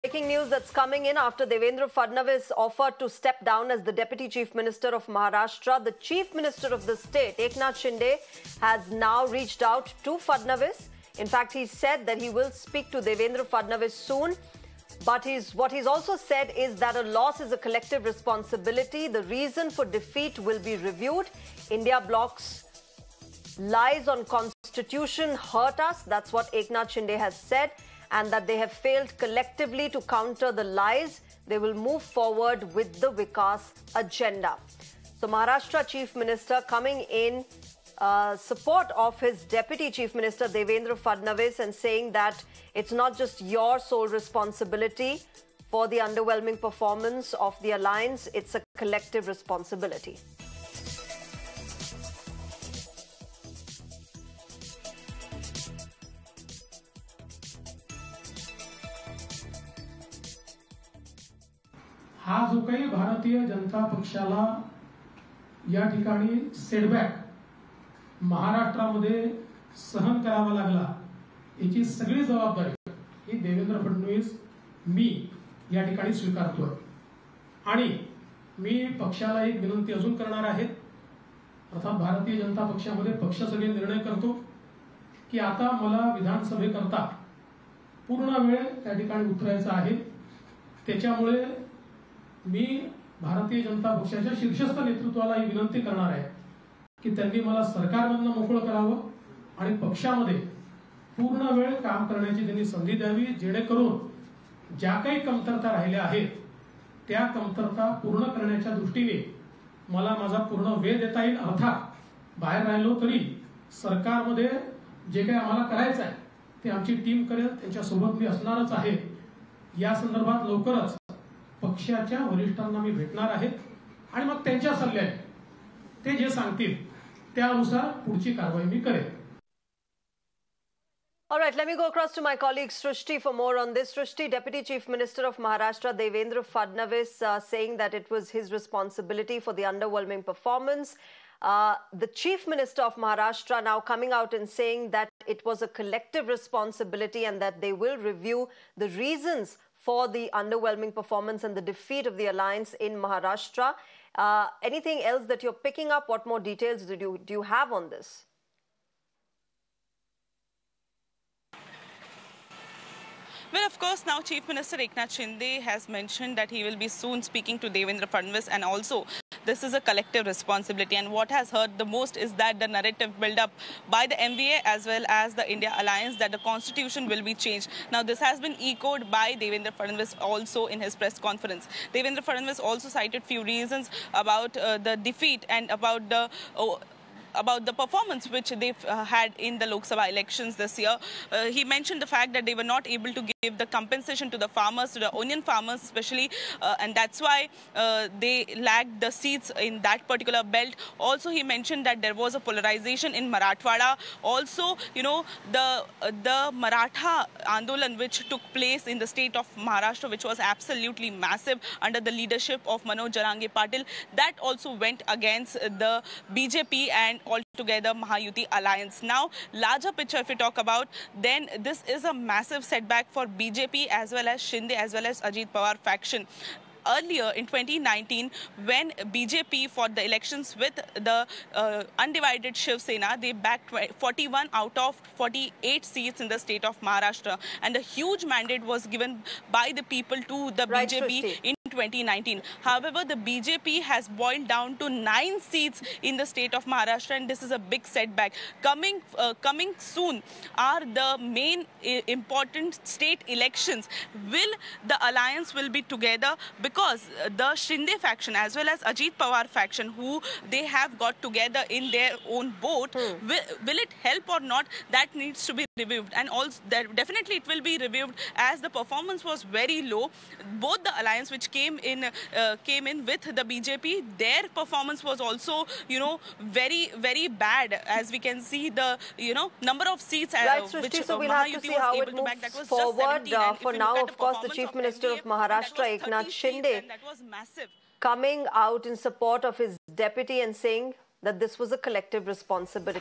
Breaking news that's coming in after Devendra Fadnavis offered to step down as the Deputy Chief Minister of Maharashtra. The Chief Minister of the state, Eknath Shinde, has now reached out to Fadnavis. In fact, he said that he will speak to Devendra Fadnavis soon. But what he's also said is that a loss is a collective responsibility. The reason for defeat will be reviewed. India Bloc's lies on constitution hurt us. That's what Eknath Shinde has said. And that they have failed collectively to counter the lies. They will move forward with the Vikas agenda. So Maharashtra Chief Minister coming in support of his Deputy Chief Minister Devendra Fadnavis and saying that it's not just your sole responsibility for the underwhelming performance of the alliance, it's a collective responsibility. हा जो काही भारतीय जनता पक्षाला या ठिकाणी setback महाराष्ट्रामध्ये सहन करावा लागला, याची सगळी जबाबदारी ही देवेंद्र फडणवीस मी या ठिकाणी स्वीकारतोय. आणि मी पक्षाला एक विनंती अजून करणार आहे. अर्थात भारतीय जनता पक्षामध्ये पक्ष सगळे निर्णय करतो की आता मला विधानसभेकरता पूर्ण वेळ त्या ठिकाणी उतरायचा आहे. त्याच्यामुळे मी भारतीय जनता पक्षाच्या शीर्षस्थ नेतृत्वाला ही विनंती करणार आहे की त्यांनी मला सरकारमधून मोकळं करावं आणि पक्षामध्ये पूर्ण वेळ काम करण्याची त्यांनी संधी द्यावी, जेणेकरून ज्या काही कमतरता राहिल्या आहेत त्या कमतरता पूर्ण करण्याच्या दृष्टीने मला माझा पूर्ण वेळ देता येईल. अर्थात बाहेर राहिलो तरी सरकारमध्ये जे काही आम्हाला करायचं आहे ते आमची टीम करेल, त्यांच्यासोबत मी असणारच आहे. या संदर्भात लवकरच पक्षाच्या वरिष्ठांना मी भेटणार आहे आणि मग त्यांच्या सल्ल्याने ते जे सांगतील त्यानुसार पुढची कारवाई मी करेन. All right, let me go across to my colleague Srishti for more on this. Srishti, Deputy Chief Minister of Maharashtra Devendra Fadnavis saying that it was his responsibility for the underwhelming performance. The Chief Minister of Maharashtra now coming out and saying that it was a collective responsibility and that they will review the reasons for the underwhelming performance and the defeat of the alliance in Maharashtra. Anything else that you're picking up? What more details do you have on this? Well, of course, now Chief Minister Eknath Shinde has mentioned that he will be soon speaking to Devendra Fadnavis, and also this is a collective responsibility. And what has hurt the most is that the narrative built up by the MVA as well as the India Alliance that the constitution will be changed. Now, this has been echoed by Devendra Fadnavis also in his press conference. Devendra Fadnavis also cited few reasons about the defeat and about the performance which they've had in the Lok Sabha elections this year. He mentioned the fact that they were not able to give the compensation to the farmers, to the onion farmers especially, and that's why they lacked the seats in that particular belt. Also, he mentioned that there was a polarization in Marathwada. Also, you know, the Maratha Andolan which took place in the state of Maharashtra, which was absolutely massive under the leadership of Manoj Jarange Patil, that also went against the BJP and altogether Mahayuti alliance. Now, larger picture if we talk about, then this is a massive setback for BJP as well as Shinde as well as Ajit Pawar faction. Earlier in 2019, when BJP fought the elections with the undivided Shiv Sena, they backed 41 out of 48 seats in the state of Maharashtra. And a huge mandate was given by the people to the BJP in 2019. However, the BJP has boiled down to 9 seats in the state of Maharashtra, and this is a big setback. Coming soon are the main important state elections. Will the alliance will be together? Because the Shinde faction as well as Ajit Pawar faction, who they have got together in their own boat, will it help or not? That needs to be reviewed, and also definitely it will be reviewed as the performance was very low. Both the alliance which came in with the BJP, their performance was also, you know, very bad. As we can see, the number of seats which so we'll have to see how it moves forward. For now, of course, the Chief Minister of Maharashtra, Eknath Shinde, coming out in support of his deputy and saying that this was a collective responsibility.